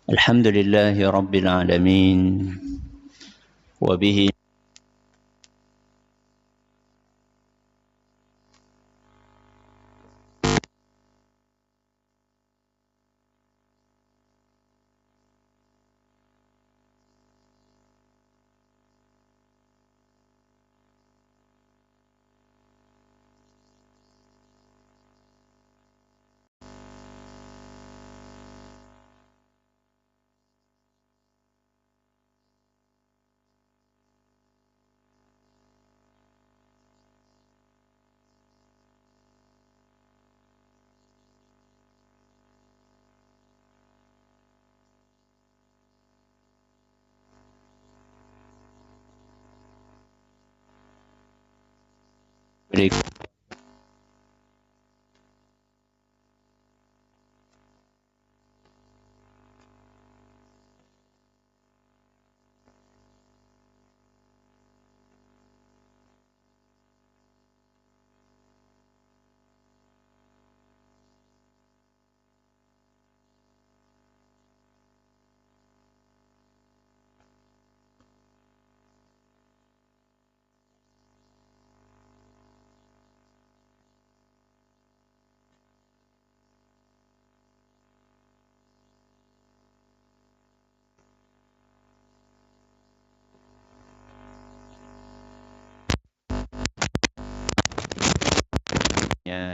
Alhamdulillahi Rabbil Alamin. Wabihi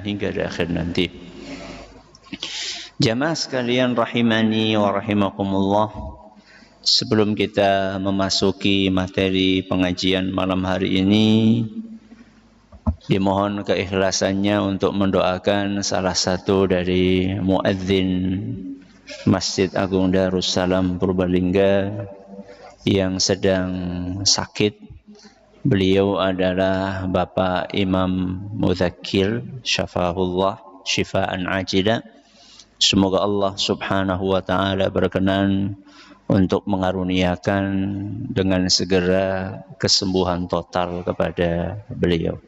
hingga di akhir nanti. Jamaah sekalian rahimani wa rahimakumullah, sebelum kita memasuki materi pengajian malam hari ini, dimohon keikhlasannya untuk mendoakan salah satu dari muadzin Masjid Agung Darussalam Purbalingga yang sedang sakit. Beliau adalah Bapak Imam Mudzakir, syafahullah syifaan ajila. Semoga Allah Subhanahu wa taala berkenan untuk mengaruniakan dengan segera kesembuhan total kepada beliau.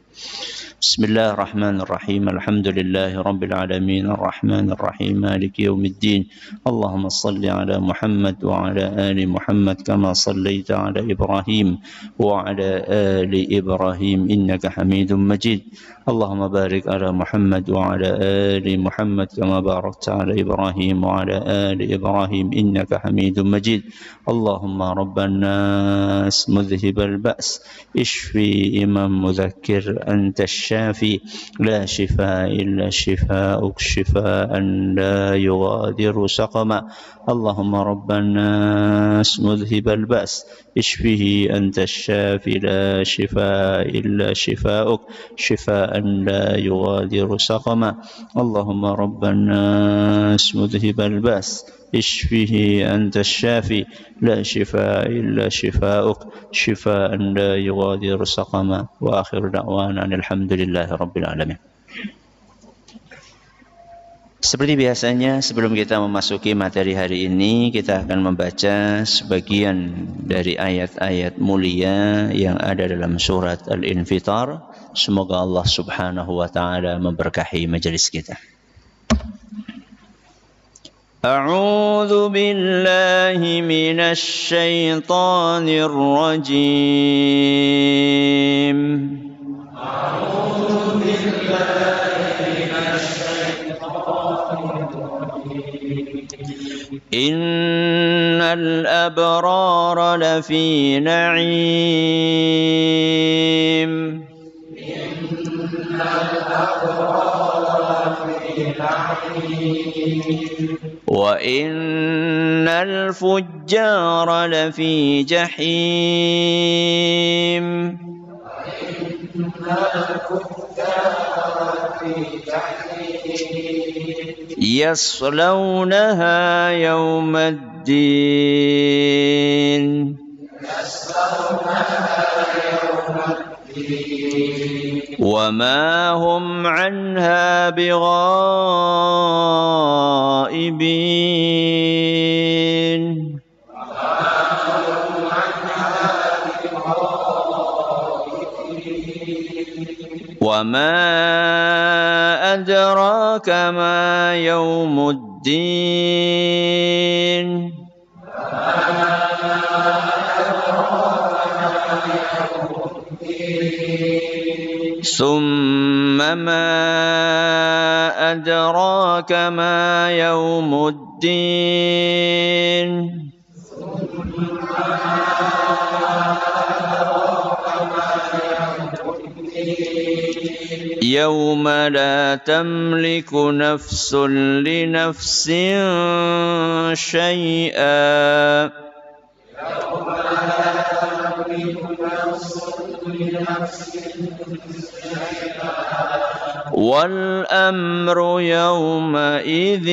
Bismillahirrahmanirrahim. Alhamdulillahi rabbil alamin, arrahmanir rahim, maliki yaumiddin. Allahumma salli ala Muhammad wa ala ali Muhammad kama sallaita ala Ibrahim wa ala ali Ibrahim innaka Hamidum Majid. Allahumma barik ala Muhammad wa ala ali Muhammad kama barakta ala Ibrahim wa ala ali Ibrahim innaka Hamidum Majid. Allahumma rabban nas mudhhibal ba's ishfi Imam Mudzakir anta الشافي لا شفاء إلا شفاءك شفاء لا يغادر سقما. اللهم رب الناس مذهب البأس اشفه أنت الشافي لا شفاء إلا شفاءك شفاء لا يغادر سقما. اللهم رب الناس مذهب البأس اشفه أنت الشافي لا شفاء إلا شفاءك شفاء لا يغادر سقما. وآخر دعوانا الحمد لله رب العالمين. Seperti biasanya, sebelum kita memasuki materi hari ini, kita akan membaca sebagian dari ayat-ayat mulia yang ada dalam surat Al-Infitar. Semoga Allah Subhanahu wa taala memberkahi majelis kita. A'udzu billahi minasy syaithanir rajim. A'udzu billahi minasy syaitanir rajim. Innal abrara lafi na'im. Innal abrara lafi na'im. وإن الفجار لفي جحيم يصلونها يوم الدين وما هم عنها بغائبين وما أدراك ما يوم الدين ثم ما أدراك ما يوم الدين يوم لا تملك نفس لنفس شيئا والأمر يومئذ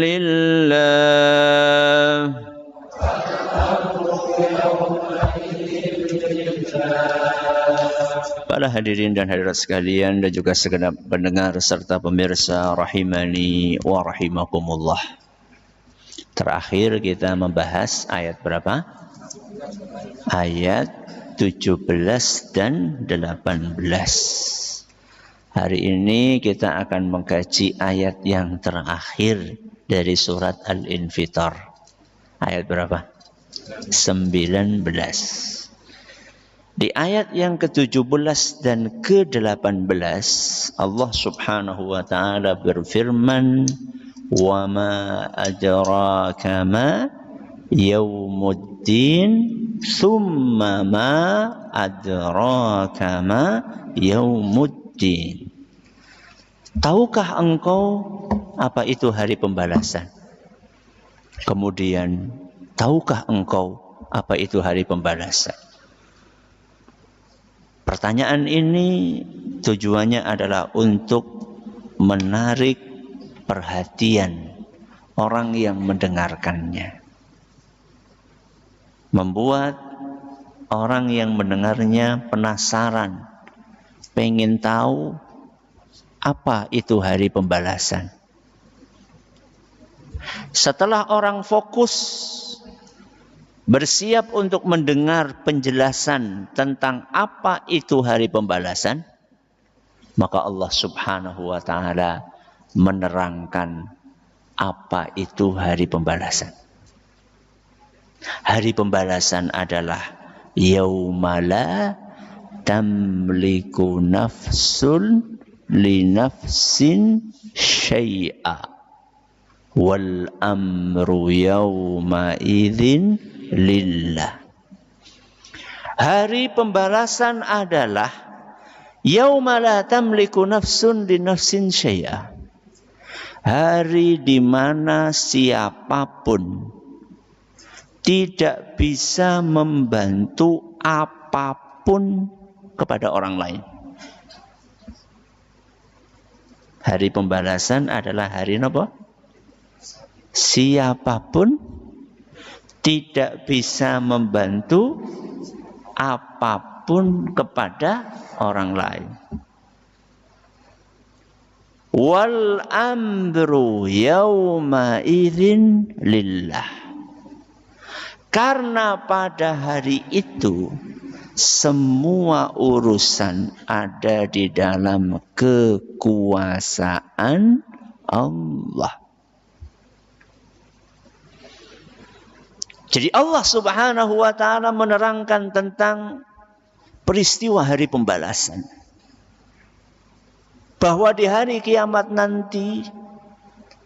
لله. Para hadirin dan hadirat sekalian dan juga segenap pendengar serta pemirsa rahimani wa rahimakumullah. Terakhir kita membahas ayat berapa? Ayat 17 dan 18. Hari ini kita akan mengkaji ayat yang terakhir dari surat Al-Infitar. Ayat berapa? 19. Di ayat yang ke-17 dan ke-18 Allah Subhanahu wa taala berfirman, "Wa ma adraka ma yaumuddin, tsumma ma adraka ma yaumuddin." Tahukah engkau apa itu hari pembalasan? Kemudian, tahukah engkau apa itu hari pembalasan? Pertanyaan ini tujuannya adalah untuk menarik perhatian orang yang mendengarkannya. Membuat orang yang mendengarnya penasaran, pengen tahu apa itu hari pembalasan. Setelah orang fokus bersiap untuk mendengar penjelasan tentang apa itu hari pembalasan, maka Allah Subhanahu wa taala menerangkan apa itu hari pembalasan. Hari pembalasan adalah yaumala tamliku nafsun li nafsin syai'a wal amru yawma idzin lillah. Hari pembalasan adalah yauma la tamliku nafsun li nafsin syai'a. Hari di mana siapapun tidak bisa membantu apapun kepada orang lain. Hari pembalasan adalah hari apa? Siapapun tidak bisa membantu apapun kepada orang lain. Wal amru yawma idzin lillah. Karena pada hari itu semua urusan ada di dalam kekuasaan Allah. Jadi Allah Subhanahu wa taala menerangkan tentang peristiwa hari pembalasan. Bahwa di hari kiamat nanti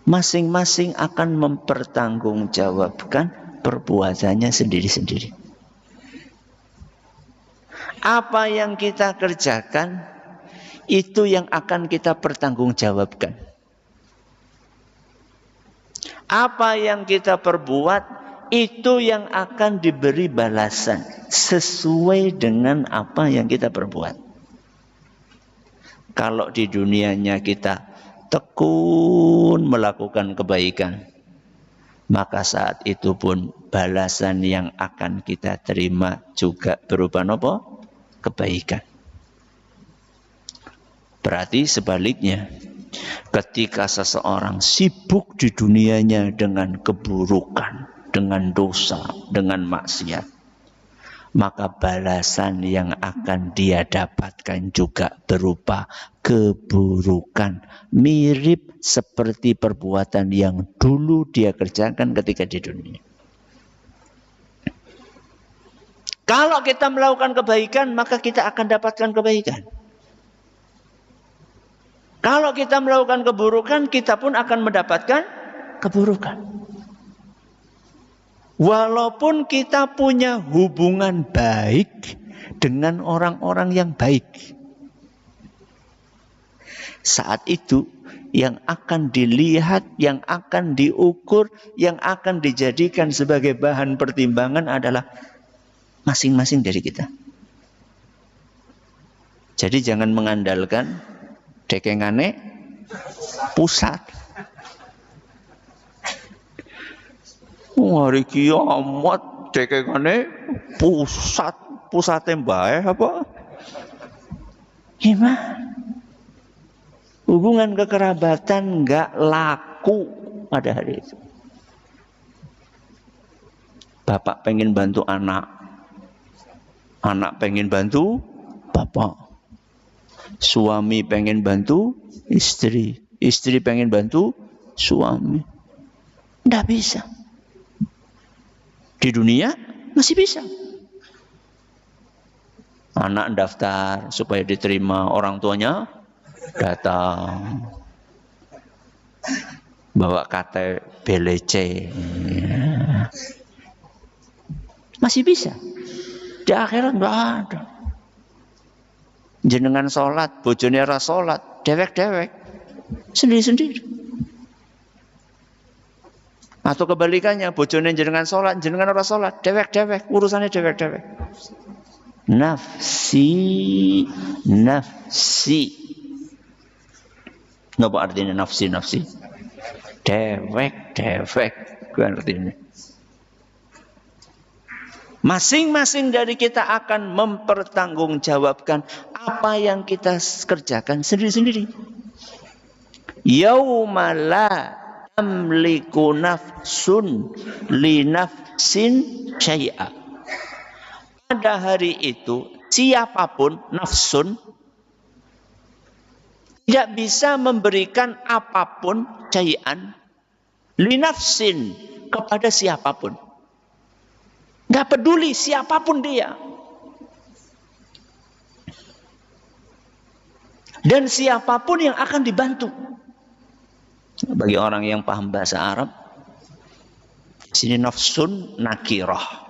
masing-masing akan mempertanggungjawabkan perbuatannya sendiri-sendiri. Apa yang kita kerjakan itu yang akan kita pertanggungjawabkan. Apa yang kita perbuat itu yang akan diberi balasan sesuai dengan apa yang kita perbuat. Kalau di dunianya kita tekun melakukan kebaikan, maka saat itu pun balasan yang akan kita terima juga berupa apa? Kebaikan. Berarti sebaliknya, ketika seseorang sibuk di dunianya dengan keburukan, dengan dosa, dengan maksiat, maka balasan yang akan dia dapatkan juga berupa keburukan, mirip seperti perbuatan yang dulu dia kerjakan ketika di dunia. Kalau kita melakukan kebaikan, maka kita akan dapatkan kebaikan. Kalau kita melakukan keburukan, kita pun akan mendapatkan keburukan. Walaupun kita punya hubungan baik dengan orang-orang yang baik, saat itu yang akan dilihat, yang akan diukur, yang akan dijadikan sebagai bahan pertimbangan adalah masing-masing dari kita. Jadi jangan mengandalkan dekengane pusat. Hari kiamat dekengane pusatnya bae apa? Gimana? Hubungan kekerabatan nggak laku pada hari itu. Bapak pengen bantu anak, anak pengen bantu bapak, suami pengen bantu istri, istri pengen bantu suami. Nggak bisa. Di dunia masih bisa. Anak daftar supaya diterima, orang tuanya datang bawa KTP BLC. Masih bisa. Di akhirat nggak ada. Jenengan sholat, bojone ora sholat, dewek-dewek, sendiri-sendiri. Atau kebalikannya, bojone jenengan sholat, jenengan ora sholat, dewek-dewek, urusannya dewek-dewek. Nafsi, nafsi. Napa artinya nafsi, nafsi? Dewek-dewek, itu artinya. Masing-masing dari kita akan mempertanggungjawabkan apa yang kita kerjakan sendiri-sendiri. Yauma la tamliku nafsun li nafsin syai'a. Pada hari itu siapapun nafsun tidak bisa memberikan apapun syai'an li nafsin kepada siapapun. Gak peduli siapapun dia. Dan siapapun yang akan dibantu. Bagi orang yang paham bahasa Arab, sini nafsun nakirah,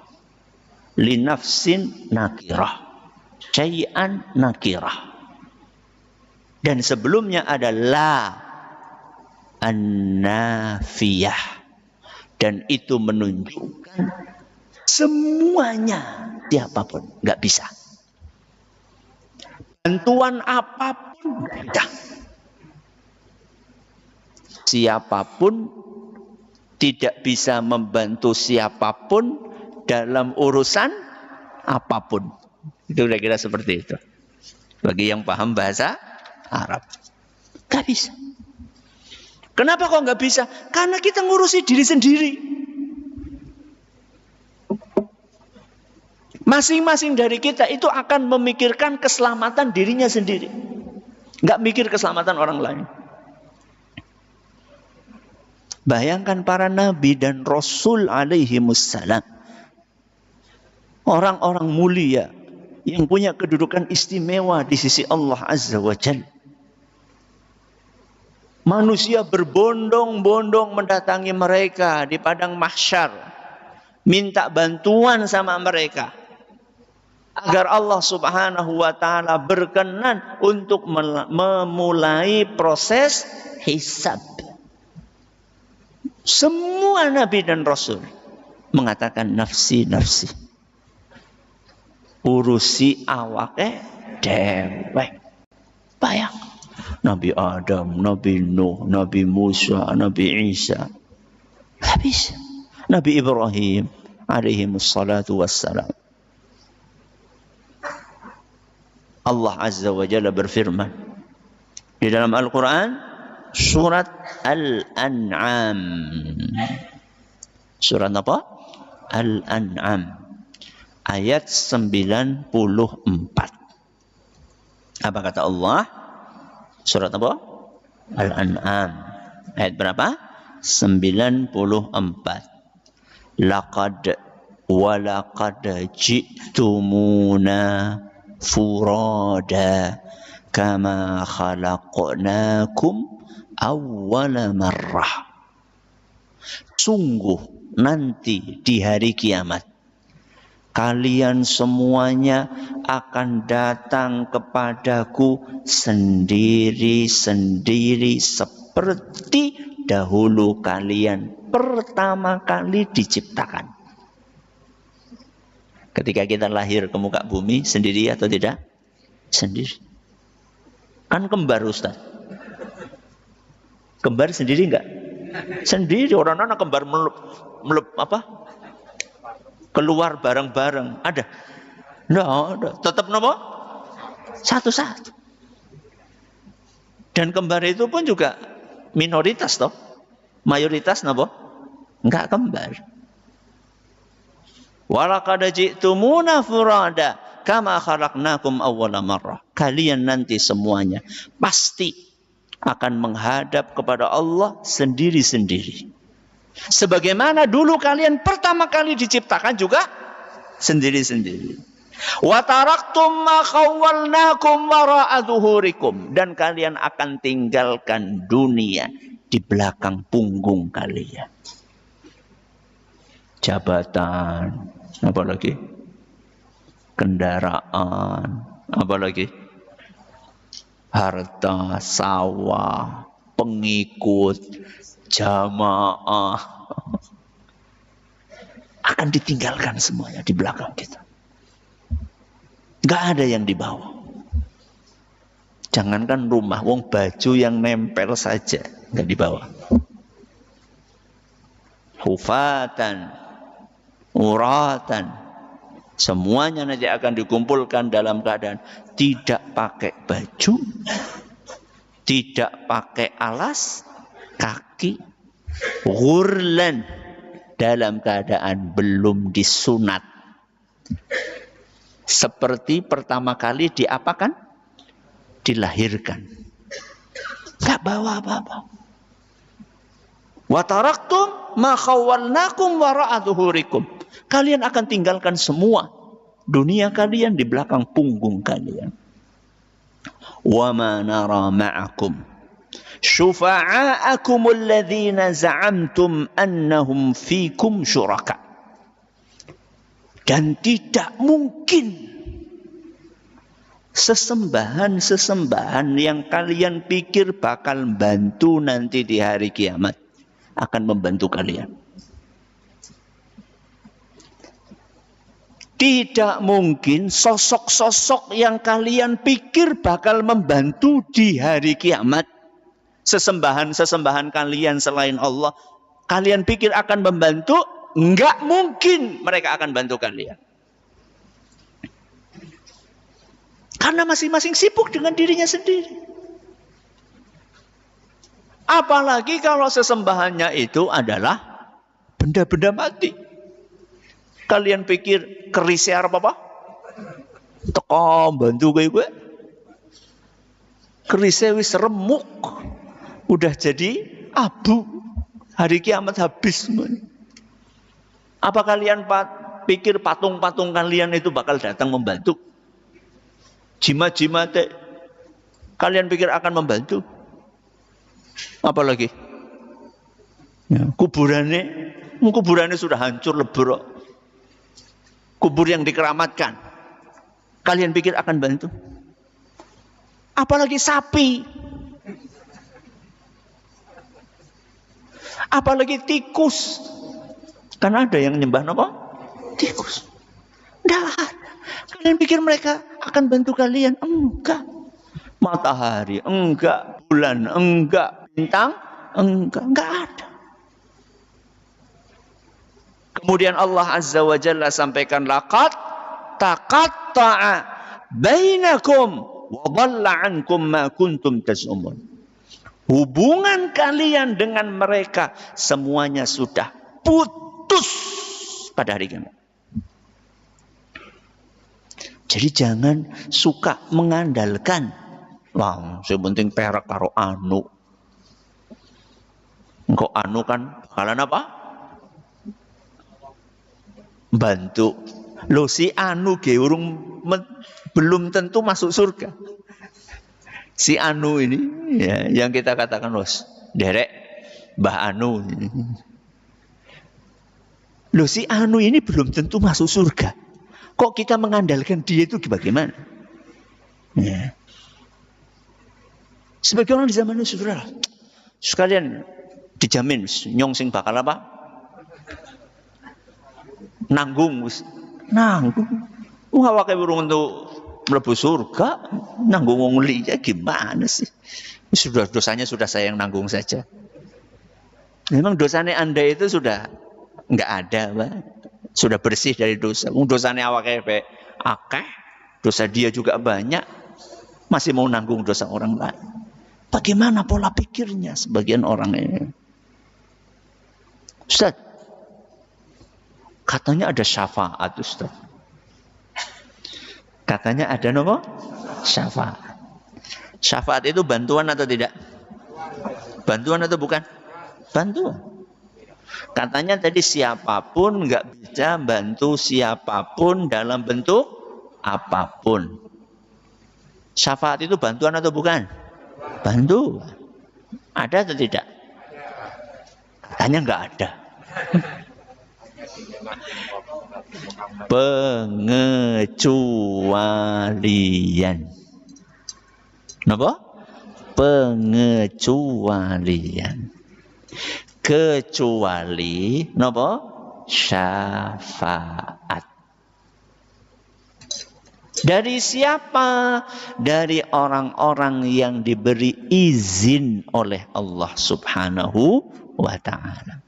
li nafsin nakirah, syai'an nakirah. Dan sebelumnya ada la an-nafiyah. Dan itu menunjukkan semuanya, siapapun nggak bisa. Bantuan apapun nggak ada. Siapapun tidak bisa membantu siapapun dalam urusan apapun. Itu kira-kira seperti itu. Bagi yang paham bahasa Arab. Gak bisa. Kenapa kok gak bisa? Karena kita ngurusi diri sendiri. Masing-masing dari kita itu akan memikirkan keselamatan dirinya sendiri. Gak mikir keselamatan orang lain. Bayangkan para nabi dan rasul alaihimussalam. Orang-orang mulia yang punya kedudukan istimewa di sisi Allah Azza wa Jalla. Manusia berbondong-bondong mendatangi mereka di padang mahsyar. Minta bantuan sama mereka. Agar Allah Subhanahu wa ta'ala berkenan untuk memulai proses hisab. Semua nabi dan rasul mengatakan nafsi, nafsi. Urusi awake dewek. Bayang. Nabi Adam, Nabi Nuh, Nabi Musa, Nabi Isa. Habis. Nabi Ibrahim alaihimussalatu wassalam. Allah Azza wa Jalla berfirman di dalam Al-Quran surat Al-An'am. Surat apa? Al-An'am. ayat 94. Apa kata Allah? Surat apa? Al-An'am. Ayat berapa? 94. Laqad walaqad ji'tumuna furada kama khalaqnakum awwala marrah. Sungguh nanti di hari kiamat kalian semuanya akan datang kepadaku sendiri-sendiri seperti dahulu kalian pertama kali diciptakan. Ketika kita lahir ke muka bumi sendiri atau tidak? Sendiri. Kan kembar, Ustaz. Kembar sendiri enggak? Sendiri. Orang anak kembar keluar bareng-bareng. Ada? Enggak ada. Tetap nama? Satu-satu. Dan kembar itu pun juga minoritas toh. Mayoritas napa? Enggak kembar. Walaqad ji'tumuna furada kama khalaqnakum awwala marrah. Kalian nanti semuanya pasti akan menghadap kepada Allah sendiri-sendiri. Sebagaimana dulu kalian pertama kali diciptakan juga sendiri-sendiri. Wa taraktum ma khawwalnakum wara'a zuhurikum, dan kalian akan tinggalkan dunia di belakang punggung kalian. Jabatan, apa lagi? Kendaraan, apa lagi? Harta, sawah, pengikut, jamaah akan ditinggalkan semuanya di belakang kita. Gak ada yang dibawa. Jangankan rumah, wong baju yang nempel saja gak dibawa. Hufatan, uratan, semuanya nanti akan dikumpulkan dalam keadaan tidak pakai baju, tidak pakai alas kaki, ghurlan, dalam keadaan belum disunat. Seperti pertama kali diapakan? Dilahirkan. Gak bawa apa-apa. Wa taraktum ma khawwalnakum wara'a zuhurikum. Kalian akan tinggalkan semua dunia kalian di belakang punggung kalian. Wa ma nara ma'akum syufa'a'akum alladhina za'amtum annahum fikum syuraka. Dan tidak mungkin sesembahan-sesembahan yang kalian pikir bakal membantu nanti di hari kiamat akan membantu kalian. Tidak mungkin sosok-sosok yang kalian pikir bakal membantu di hari kiamat, sesembahan-sesembahan kalian selain Allah, kalian pikir akan membantu, enggak mungkin mereka akan bantu kalian. Karena masing-masing sibuk dengan dirinya sendiri. Apalagi kalau sesembahannya itu adalah benda-benda mati. Kalian pikir kerisnya apa? Teko bantu gue. Kerisnya wis remuk. Udah jadi abu. Hari kiamat habis semuanya. Apa kalian pikir patung-patung kalian itu bakal datang membantu? Jimat-jimat kalian pikir akan membantu? Apalagi ya, kuburannya sudah hancur lebur. Kubur yang dikeramatkan, kalian pikir akan bantu? Apalagi sapi, apalagi tikus. Kan ada yang nyembah apa? Tikus. Tidak ada. Kalian pikir mereka akan bantu kalian? Enggak. Matahari enggak, bulan enggak, bintang enggak ada. Kemudian Allah Azza wa Jalla sampaikan, laqad taqatta'a bainakum wa dhalla 'ankum ma kuntum tas'umun. Hubungan kalian dengan mereka semuanya sudah putus pada hari kiamat. Jadi jangan suka mengandalkan, wah, yang penting perak karo anu. Engkau anu kan bakalan apa? Bantu. Loh si anu ge belum tentu masuk surga. Si anu ini ya, yang kita katakan derek Mbah Anu. Loh si anu ini belum tentu masuk surga. Kok kita mengandalkan dia itu bagaimana? Ya. Sebagai orang di zaman itu saudara, sekalian dijamin nyong sing bakal apa? Nanggung. Awake urung untuk mlebu surga, nanggung wong liya gimana sih? Sudah dosanya sudah saya yang nanggung saja. Memang dosanya Anda itu sudah enggak ada, Pak. Sudah bersih dari dosa. Dosanya awake akeh, dosa dia juga banyak, masih mau nanggung dosa orang lain. Bagaimana pola pikirnya sebagian orang ini? Ustaz, katanya ada syafaat, Ustaz. Katanya ada apa? Syafaat. Syafaat itu bantuan atau tidak? Bantuan atau bukan? Bantuan. Katanya tadi siapapun nggak bisa bantu siapapun dalam bentuk apapun. Syafaat itu bantuan atau bukan? Bantuan. Ada atau tidak? Katanya nggak ada. Pengecualian. Apa? Pengecualian. Kecuali napa? Syafaat. Dari siapa? Dari orang-orang yang diberi izin oleh Allah Subhanahu wa ta'ala.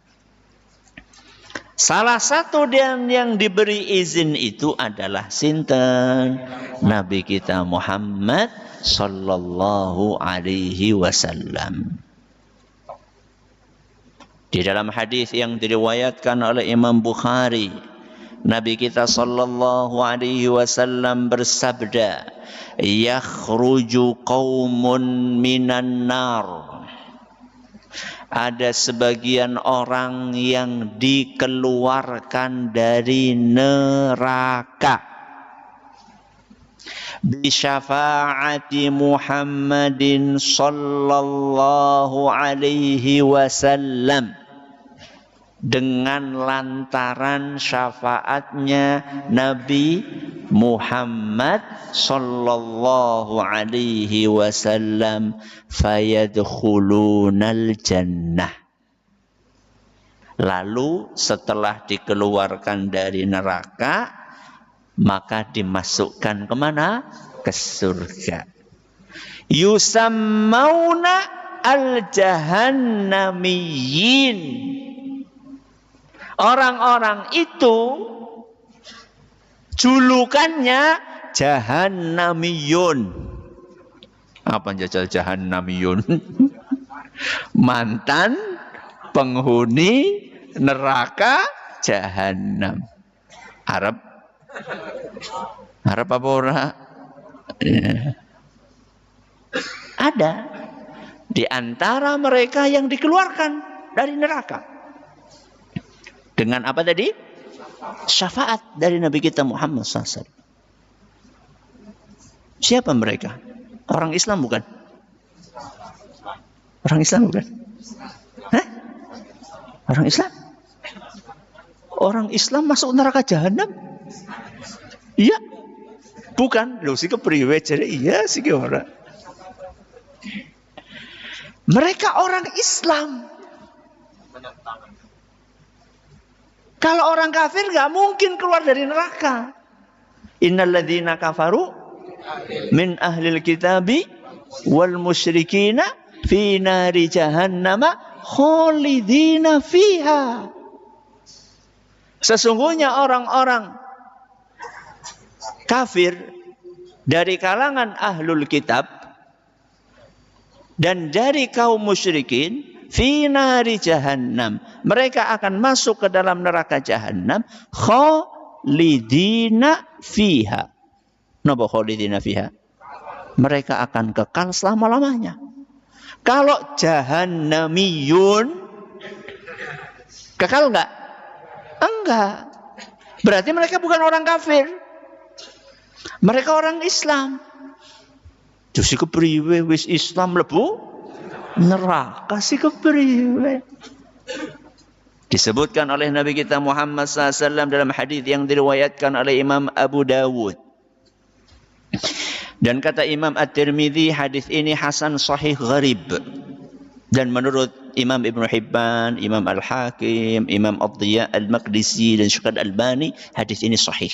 Salah satu yang diberi izin itu adalah sinten? Nabi kita Muhammad sallallahu alaihi wasallam. Di dalam hadis yang diriwayatkan oleh Imam Bukhari, Nabi kita sallallahu alaihi wasallam bersabda, "Yakhruju qaumun minan nar." Ada sebagian orang yang dikeluarkan dari neraka. Bi syafaati Muhammadin sallallahu alaihi wasallam. Dengan lantaran syafaatnya Nabi Muhammad sallallahu alaihi wasallam, fayadkhulunal jannah. Lalu setelah dikeluarkan dari neraka, maka dimasukkan kemana? Ke surga. Yusammauna al-jahannamiyin. Orang-orang itu julukannya jahannamiyun. Apa jajal jahannamiyun? Mantan penghuni neraka jahannam. Arab apa ora? Ada di antara mereka yang dikeluarkan dari neraka. Dengan apa tadi? Syafaat dari Nabi kita Muhammad SAW. Siapa mereka? Orang Islam bukan? Orang Islam bukan? Hah? Orang Islam? Orang Islam masuk neraka jahanam? Iya. Bukan. Loh sih kepriwe jadi iya sih orang. Mereka orang Islam. Kalau orang kafir nggak mungkin keluar dari neraka. Innalladzina kafaru min ahlil kitabi wal musyrikina fi nari jahannama khalidina fiha. Sesungguhnya orang-orang kafir dari kalangan ahlul kitab dan dari kaum musyrikin fi nari jahannam, mereka akan masuk ke dalam neraka jahannam khalidina fiha. Napa khalidina fiha? Mereka akan kekal selama-lamanya. Kalau jahannamiyun kekal enggak? Enggak. Berarti mereka bukan orang kafir. Mereka orang Islam. Terus kepriwe wis Islam lebu neraka sih kepriwe? Disebutkan oleh Nabi kita Muhammad SAW dalam hadis yang diriwayatkan oleh Imam Abu Dawud. Dan kata Imam At-Tirmidzi, hadis ini hasan sahih gharib. Dan menurut Imam Ibn Hibban, Imam Al-Hakim, Imam Ad-Diya Al-Maqdisi dan Syekh Al-Albani, hadis ini sahih.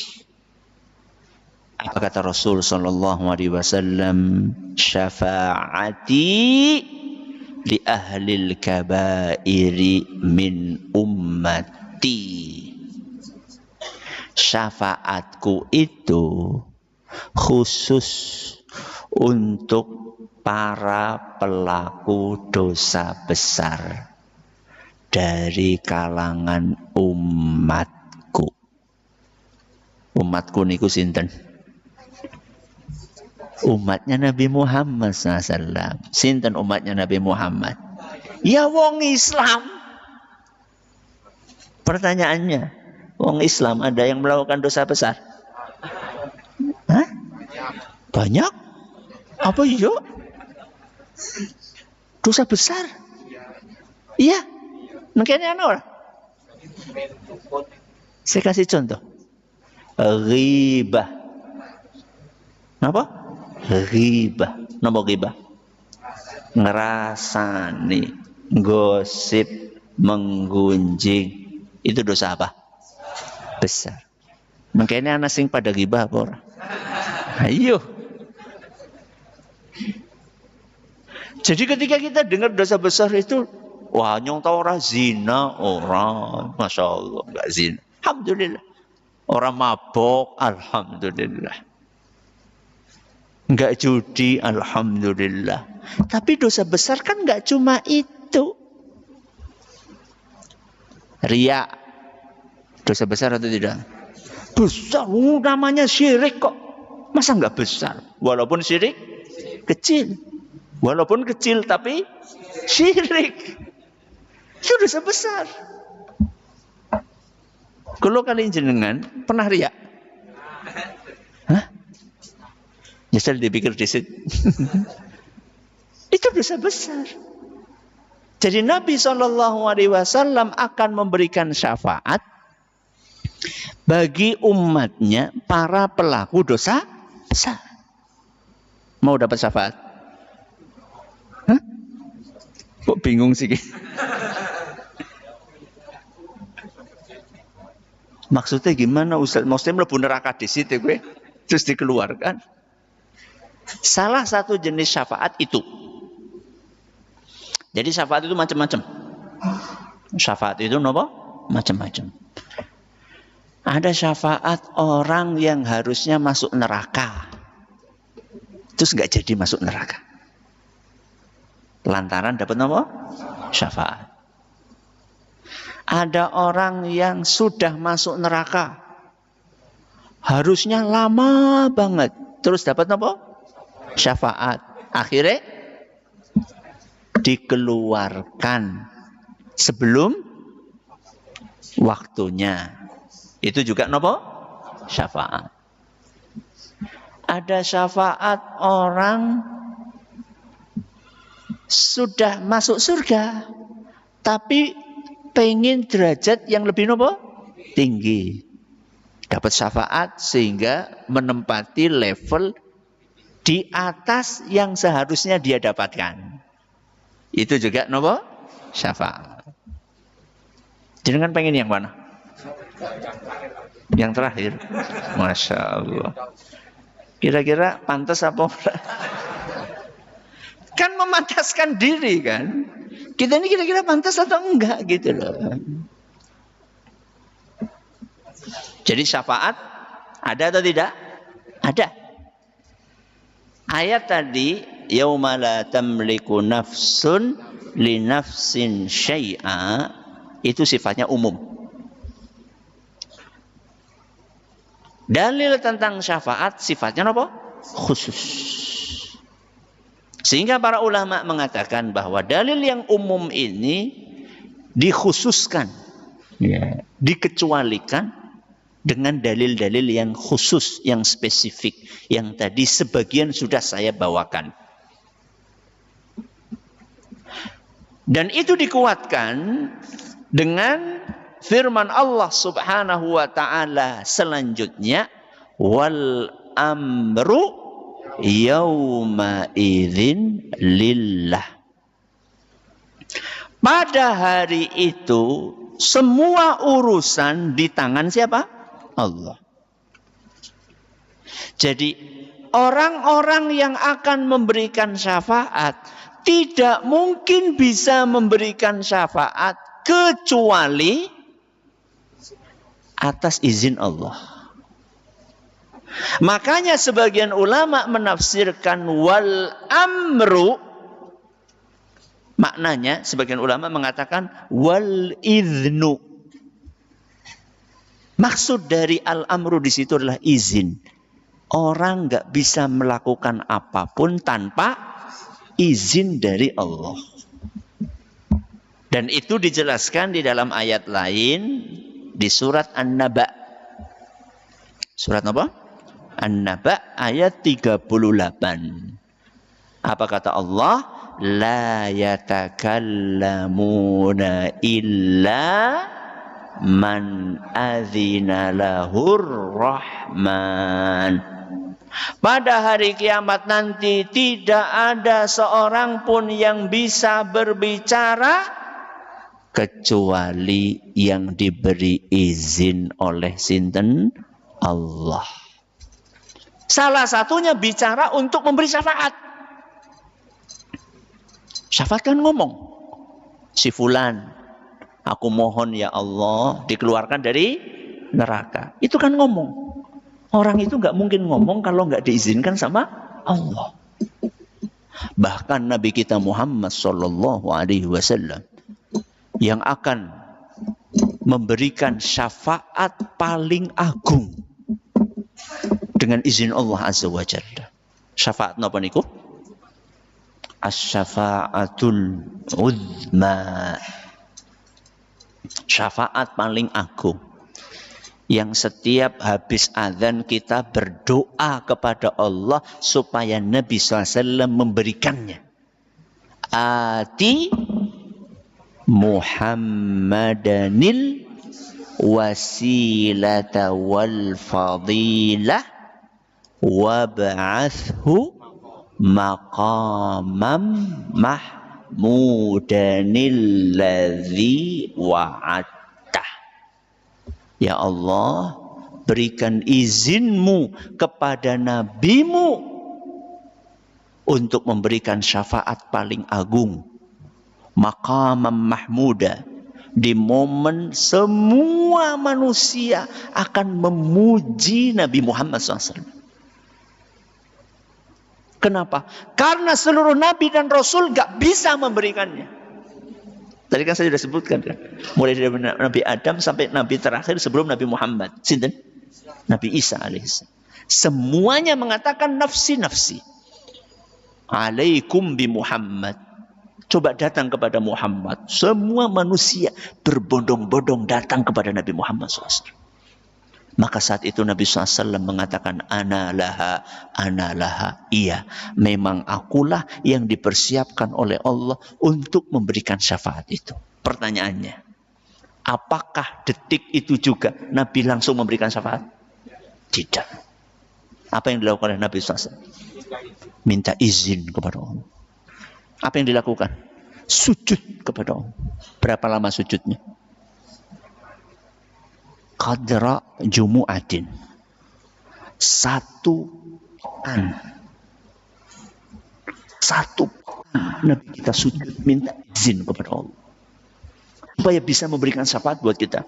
Apa kata Rasul sallallahu alaihi wasallam? Syafaati li ahlil kabairi min ummati. Syafaatku itu khusus untuk para pelaku dosa besar dari kalangan umatku. Umatku niku sinten? Umatnya Nabi Muhammad SAW. Sinten umatnya Nabi Muhammad? Ya wong Islam. Pertanyaannya, wong Islam ada yang melakukan dosa besar? Hah? Banyak? Apa iya? Dosa besar? Iya. Makanya orang. Saya kasih contoh. Ghibah. Apa? Ghibah. Napa ghibah? Ngerasani, gosip, menggunjing. Itu dosa apa? Besar. Makanya anak sing pada ghibah apa ora? Ayo. Jadi ketika kita dengar dosa besar itu, wah nyong tahu orang zina, orang, masya Allah nggak zina, alhamdulillah. Orang mabok, alhamdulillah. Nggak judi, alhamdulillah. Tapi dosa besar kan nggak cuma itu. Riya, dosa besar atau tidak? Besar, namanya syirik kok. Masa nggak besar? Walaupun syirik kecil. Walaupun kecil tapi syirik. Itu dosa besar. Kalau kalian jenengan pernah riya? Hah? Nyesel dipikir disit. Itu dosa besar. Jadi Nabi SAW akan memberikan syafaat bagi umatnya para pelaku dosa besar. Mau dapat syafaat? Hah? Kok bingung sih? Maksudnya gimana Ustaz? Maksudnya mlebu neraka di situ gue terus dikeluarkan. Salah satu jenis syafaat itu. Jadi syafaat itu macam-macam. Syafaat itu apa? Macam-macam. Ada syafaat orang yang harusnya masuk neraka. Terus nggak jadi masuk neraka. Lantaran dapat apa? Syafaat. Ada orang yang sudah masuk neraka. Harusnya lama banget. Terus dapat apa? Syafaat. Akhirnya dikeluarkan sebelum waktunya. Itu juga apa? Syafaat. Ada syafaat orang sudah masuk surga, tapi pengen derajat yang lebih nopo? Tinggi. Dapat syafaat sehingga menempati level di atas yang seharusnya dia dapatkan. Itu juga nopo? Syafaat. Jangan pengen yang mana? Yang terakhir. Masya Allah. Kira-kira pantas apa? Kan memantaskan diri kan. Kita ini kira-kira pantas atau enggak gitu loh. Jadi syafaat ada atau tidak? Ada. Ayat tadi yauma la tamliku nafsun li nafsin syai'a itu sifatnya umum. Dalil tentang syafaat sifatnya apa? Khusus. Sehingga para ulama mengatakan bahwa dalil yang umum ini dikhususkan, dikecualikan dengan dalil-dalil yang khusus, yang spesifik, yang tadi sebagian sudah saya bawakan. Dan itu dikuatkan dengan firman Allah Subhanahu wa ta'ala selanjutnya, wal amru yauma idzin lillah. Pada hari itu semua urusan di tangan siapa? Allah. Jadi orang-orang yang akan memberikan syafaat tidak mungkin bisa memberikan syafaat kecuali atas izin Allah. Makanya sebagian ulama menafsirkan wal amru, maknanya sebagian ulama mengatakan wal idnu. Maksud dari al amru di situ adalah izin. Orang nggak bisa melakukan apapun tanpa izin dari Allah. Dan itu dijelaskan di dalam ayat lain di surat An-Naba. Surat apa? An-Naba ayat 38. Apa kata Allah? La yatakallamuna illa man adzina lahur rahman. Pada hari kiamat nanti tidak ada seorang pun yang bisa berbicara kecuali yang diberi izin oleh sinten? Allah. Salah satunya bicara untuk memberi syafaat. Syafaat kan ngomong. Si fulan, aku mohon ya Allah dikeluarkan dari neraka. Itu kan ngomong. Orang itu nggak mungkin ngomong kalau nggak diizinkan sama Allah. Bahkan Nabi kita Muhammad Sallallahu Alaihi Wasallam yang akan memberikan syafaat paling agung dengan izin Allah Azza wa Jalla. Syafaat napa niku? Asy-syafa'atul uzma. Syafaat paling agung. Yang setiap habis azan kita berdoa kepada Allah supaya Nabi SAW memberikannya. Ati Muhammadanil wasilata wal fadilah wab'athhu maqamam mahmudanil ladzi wa'adtah. Ya Allah, berikan izinmu kepada nabimu untuk memberikan syafaat paling agung, maqamam mahmuda, di momen semua manusia akan memuji Nabi Muhammad SAW. Kenapa? Karena seluruh Nabi dan Rasul gak bisa memberikannya. Tadi kan saya sudah sebutkan kan, mulai dari Nabi Adam sampai Nabi terakhir sebelum Nabi Muhammad, sinten? Nabi Isa alaihissalam. Semuanya mengatakan nafsi-nafsi. Alaikum bi Muhammad. Coba datang kepada Muhammad. Semua manusia berbondong-bondong datang kepada Nabi Muhammad SAW. Maka saat itu Nabi SAW mengatakan, ana laha, ana laha. Iya, memang akulah yang dipersiapkan oleh Allah untuk memberikan syafaat itu. Pertanyaannya, apakah detik itu juga Nabi langsung memberikan syafaat? Tidak. Apa yang dilakukan oleh Nabi SAW? Minta izin kepada Allah. Apa yang dilakukan? Sujud kepada Allah. Berapa lama sujudnya? Qadra jumu'atin. 1 pekan. 1 pekan Nabi kita sujud minta izin kepada Allah supaya bisa memberikan syafaat buat kita.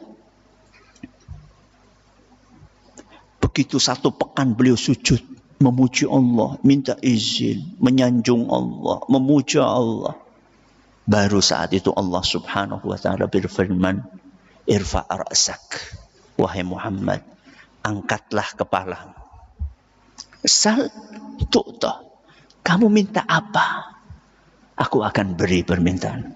Begitu 1 pekan beliau sujud memuji Allah, minta izin, menyanjung Allah, memuja Allah. Baru saat itu Allah Subhanahu wa ta'ala berfirman, irfa' ra'sak, wahai Muhammad, angkatlah kepala. Sal tu'ta. Kamu minta apa? Aku akan beri permintaan.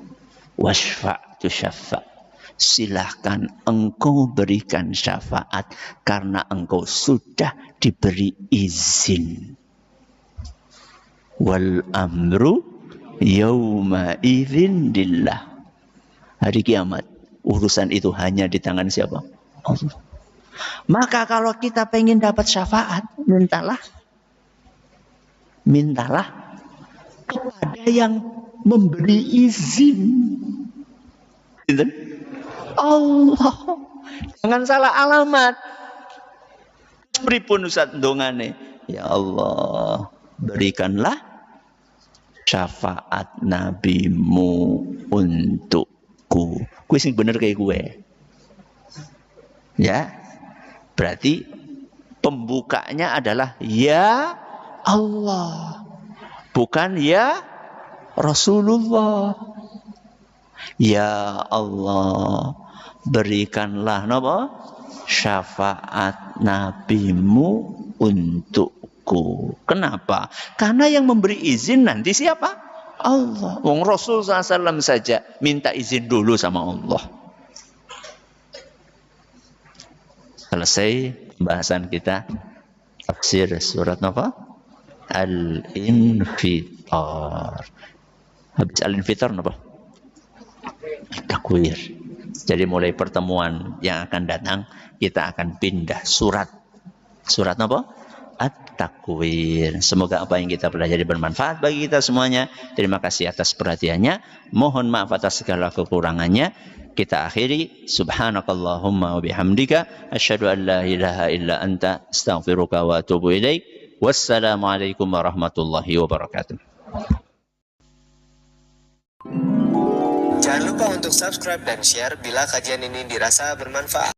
Washfa' tu syafa'. Silahkan engkau berikan syafaat karena engkau sudah diberi izin. Wal amru yauma idzin lillah. Hari kiamat urusan itu hanya di tangan siapa? Allah. Maka kalau kita pengen dapat syafaat, mintalah kepada yang memberi izin. Allah. Jangan salah alamat. Pripun Ustaz dongane? Ya Allah, berikanlah syafaat nabimu untukku. Kuwi sing bener kayak gue. Ya. Berarti pembukanya adalah ya Allah. Bukan ya Rasulullah. Ya Allah, berikanlah napa? Syafaat nabimu untukku. Kenapa? Karena yang memberi izin nanti siapa? Allah. Wong Rasul SAW saja minta izin dulu sama Allah. Selesai pembahasan kita tafsir surat apa? Al-Infitar. Habis Al-Infitar apa? Takwir. Jadi mulai pertemuan yang akan datang kita akan pindah surat apa? At-Takwir. Semoga apa yang kita pelajari bermanfaat bagi kita semuanya. Terima kasih atas perhatiannya. Mohon maaf atas segala kekurangannya. Kita akhiri. Subhanakallahumma wa bihamdika asyhadu an la ilaha illa anta astaghfiruka wa atubu ilaik. Wassalamualaikum warahmatullahi wabarakatuh. Jangan lupa untuk subscribe dan share bila kajian ini dirasa bermanfaat.